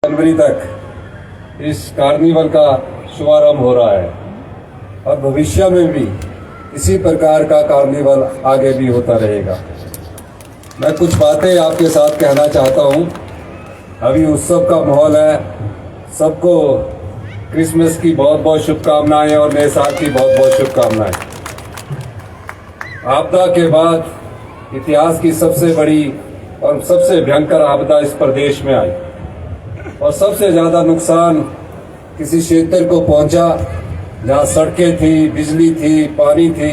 जनवरी तक इस कार्निवल का शुभारंभ हो रहा है और भविष्य में भी इसी प्रकार का कार्निवल आगे भी होता रहेगा। मैं कुछ बातें आपके साथ कहना चाहता हूँ। अभी उत्सव का माहौल है। सबको क्रिसमस की बहुत बहुत शुभकामनाएं और नए साल की बहुत बहुत शुभकामनाएं। आपदा के बाद इतिहास की सबसे बड़ी और सबसे भयंकर आपदा इस प्रदेश में आई और सबसे ज़्यादा नुकसान किसी क्षेत्र को पहुंचा जहां सड़कें थी, बिजली थी, पानी थी,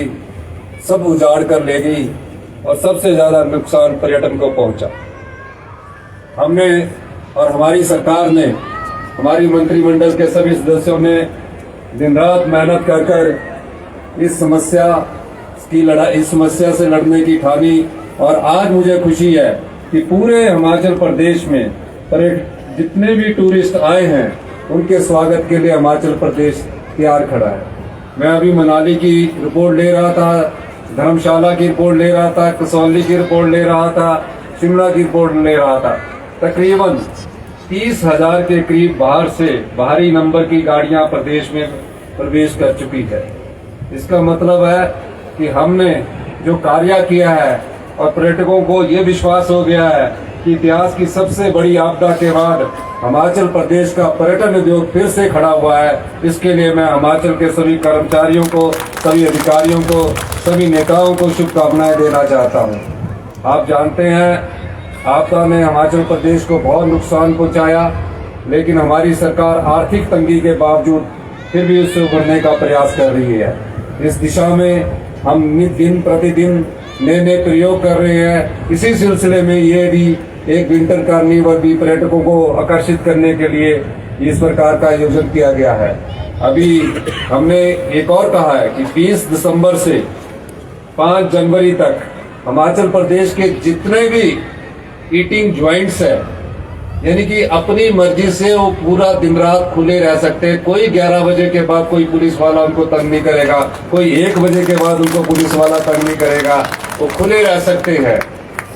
सब उजाड़ कर ले गई और सबसे ज़्यादा नुकसान पर्यटन को पहुंचा। हमने और हमारी सरकार ने, हमारी मंत्रिमंडल के सभी सदस्यों ने दिन रात मेहनत कर इस समस्या से लड़ने की ठानी और आज मुझे खुशी है कि पूरे हिमाचल प्रदेश में जितने भी टूरिस्ट आए हैं उनके स्वागत के लिए हिमाचल प्रदेश तैयार खड़ा है। मैं अभी मनाली की रिपोर्ट ले रहा था, धर्मशाला की रिपोर्ट ले रहा था, कसौली की रिपोर्ट ले रहा था, शिमला की रिपोर्ट ले रहा था। तकरीबन 30,000 के करीब बाहर से बाहरी नंबर की गाड़ियां प्रदेश में प्रवेश कर चुकी है। इसका मतलब है कि हमने जो कार्य किया है और पर्यटकों को ये विश्वास हो गया है कि इतिहास की सबसे बड़ी आपदा के बाद हिमाचल प्रदेश का पर्यटन उद्योग फिर से खड़ा हुआ है। इसके लिए मैं हिमाचल के सभी कर्मचारियों को, सभी अधिकारियों को, सभी नेताओं को शुभकामनाएं देना चाहता हूं। आप जानते हैं आपदा ने हिमाचल प्रदेश को बहुत नुकसान पहुंचाया, लेकिन हमारी सरकार आर्थिक तंगी के बावजूद फिर भी उससे उभरने का प्रयास कर रही है। इस दिशा में हम दिन प्रतिदिन नए नए प्रयोग कर रहे हैं। इसी सिलसिले में ये भी एक विंटर कार्निवल भी पर्यटकों को आकर्षित करने के लिए इस प्रकार का आयोजन किया गया है। अभी हमने एक और कहा है कि 20 दिसंबर से 5 जनवरी तक हिमाचल प्रदेश के जितने भी ईटिंग ज्वाइंट्स है, यानी कि अपनी मर्जी से वो पूरा दिन रात खुले रह सकते हैं। कोई 11 बजे के बाद कोई पुलिस वाला उनको तंग नहीं करेगा, कोई 1 बजे के बाद उनको पुलिस वाला तंग नहीं करेगा, वो खुले रह सकते हैं।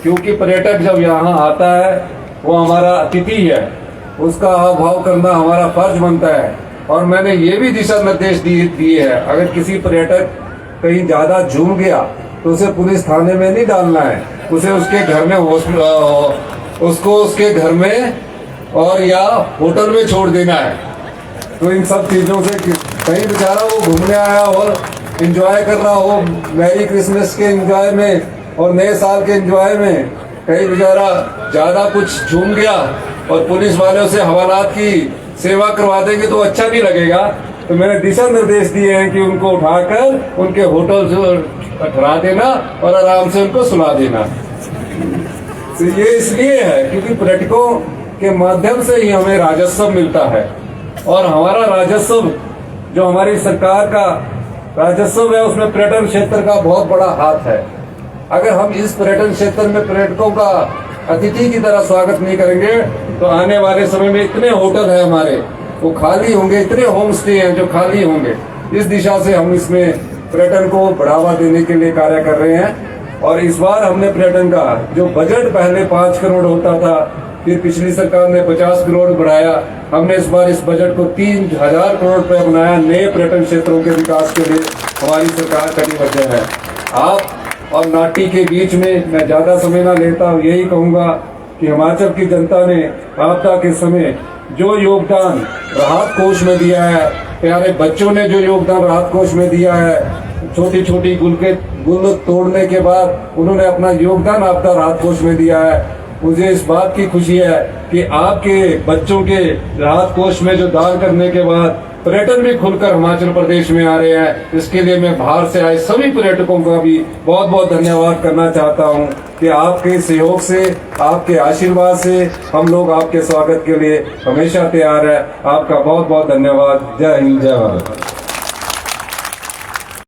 क्योंकि पर्यटक जब यहाँ आता है वो हमारा अतिथि है, उसका हाव भाव करना हमारा फर्ज बनता है। और मैंने ये भी दिशा निर्देश दिए हैं, अगर किसी पर्यटक कहीं ज्यादा झूम गया तो उसे पुलिस थाने में नहीं डालना है, उसे उसके घर में उसके घर में और या होटल में छोड़ देना है। तो इन सब चीजों से कहीं बेचारा वो घूमने आया और एंजॉय कर रहा हो, मैरी क्रिसमस के एंजॉय में और नए साल के एंजॉय में, कहीं बेचारा ज्यादा कुछ झूम गया और पुलिस वालों से हवालात की सेवा करवा देंगे तो अच्छा नहीं लगेगा। तो मैंने दिशा निर्देश दिए हैं कि उनको उठाकर उनके होटल से ठहरा देना और आराम से उनको सुला देना। तो ये इसलिए है क्योंकि पर्यटकों के माध्यम से ही हमें राजस्व मिलता है और हमारा राजस्व, जो हमारी सरकार का राजस्व है, उसमें पर्यटन क्षेत्र का बहुत बड़ा हाथ है। अगर हम इस पर्यटन क्षेत्र में पर्यटकों का अतिथि की तरह स्वागत नहीं करेंगे तो आने वाले समय में इतने होटल है हमारे वो खाली होंगे, इतने होम स्टे हैं जो खाली होंगे। इस दिशा से हम इसमें पर्यटन को बढ़ावा देने के लिए कार्य कर रहे हैं। और इस बार हमने पर्यटन का जो बजट पहले 5 करोड़ होता था, फिर पिछली सरकार ने 50 करोड़ बढ़ाया, हमने इस बार इस बजट को 3,000 करोड़ रुपए बनाया। नए पर्यटन क्षेत्रों के विकास के लिए हमारी सरकार कटिबद्ध है। आप और नाटी के बीच में मैं ज्यादा समय ना लेता हूँ, यही कहूंगा कि हिमाचल की जनता ने आपदा के समय जो योगदान राहत कोष में दिया है, प्यारे बच्चों ने जो योगदान राहत कोष में दिया है, छोटी छोटी गुल तोड़ने के बाद उन्होंने अपना योगदान आपदा राहत कोष में दिया है। मुझे इस बात की खुशी है कि आपके बच्चों के राहत कोष में जो दान करने के बाद पर्यटन भी खुलकर हिमाचल प्रदेश में आ रहे हैं। इसके लिए मैं बाहर से आए सभी पर्यटकों का भी बहुत बहुत धन्यवाद करना चाहता हूं कि आपके सहयोग से, आपके आशीर्वाद से हम लोग आपके स्वागत के लिए हमेशा तैयार है। आपका बहुत बहुत धन्यवाद। जय हिंद, जय भारत।